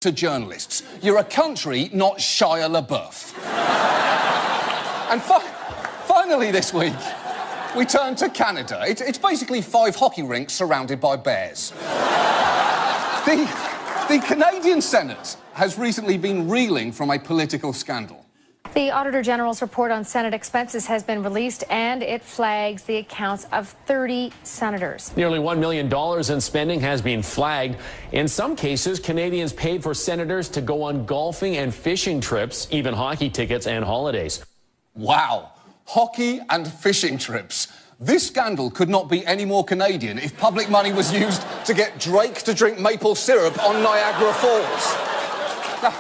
to journalists. You're a country, not Shia LaBeouf. And finally this week, we turn to Canada. It's basically 5 hockey rinks surrounded by bears. The Canadian Senate has recently been reeling from a political scandal. The Auditor General's report on Senate expenses has been released, and it flags the accounts of 30 senators. Nearly $1 million in spending has been flagged. In some cases, Canadians paid for senators to go on golfing and fishing trips, even hockey tickets and holidays. Wow. Hockey and fishing trips. This scandal could not be any more Canadian if public money was used to get Drake to drink maple syrup on Niagara Falls. Now,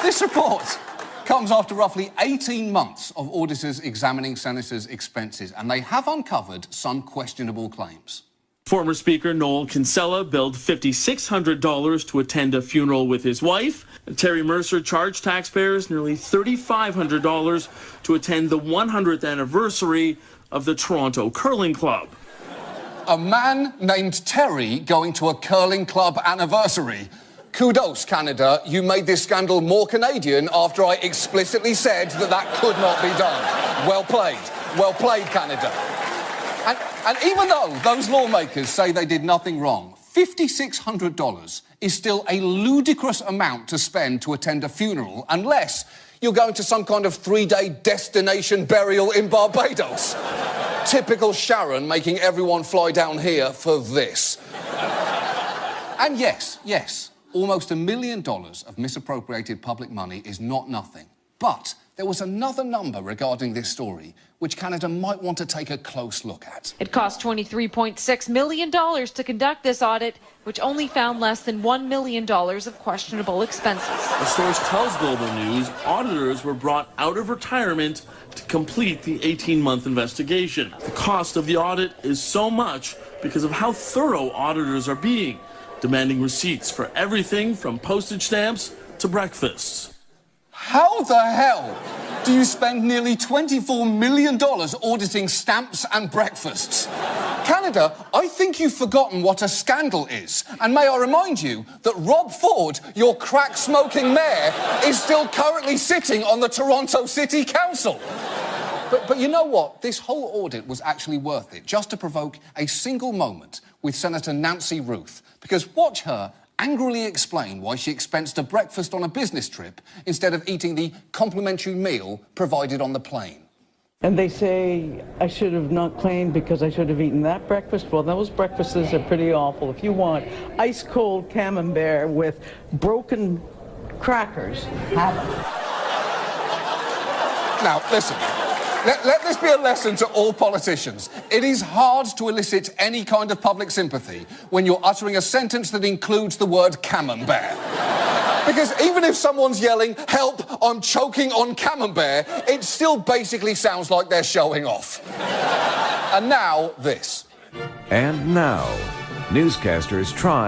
this report comes after roughly 18 months of auditors examining senators' expenses, and they have uncovered some questionable claims. Former Speaker Noel Kinsella billed $5,600 to attend a funeral with his wife. Terry Mercer charged taxpayers nearly $3,500 to attend the 100th anniversary of the Toronto Curling Club. A man named Terry going to a curling club anniversary. Kudos, Canada. You made this scandal more Canadian after I explicitly said that could not be done. Well played. Well played, Canada. And even though those lawmakers say they did nothing wrong, $5,600 is still a ludicrous amount to spend to attend a funeral unless you're going to some kind of 3-day destination burial in Barbados. Typical Sharon making everyone fly down here for this. And yes, almost $1 million of misappropriated public money is not nothing. But there was another number regarding this story which Canada might want to take a close look at. It cost $23.6 million to conduct this audit, which only found less than $1 million of questionable expenses. A source tells Global News auditors were brought out of retirement to complete the 18-month investigation. The cost of the audit is so much because of how thorough auditors are being, demanding receipts for everything from postage stamps to breakfasts. How the hell do you spend nearly $24 million auditing stamps and breakfasts? Canada, I think you've forgotten what a scandal is. And may I remind you that Rob Ford, your crack-smoking mayor, is still currently sitting on the Toronto City Council. But you know what? This whole audit was actually worth it, just to provoke a single moment with Senator Nancy Ruth. Because watch her angrily explain why she expensed a breakfast on a business trip instead of eating the complimentary meal provided on the plane. And they say I should have not claimed because I should have eaten that breakfast. Well, those breakfasts are pretty awful. If you want ice-cold camembert with broken crackers, have it. Now, listen. Let this be a lesson to all politicians. It is hard to elicit any kind of public sympathy when you're uttering a sentence that includes the word camembert. Because even if someone's yelling, "Help, I'm choking on camembert," it still basically sounds like they're showing off. And now, this. And now, newscasters try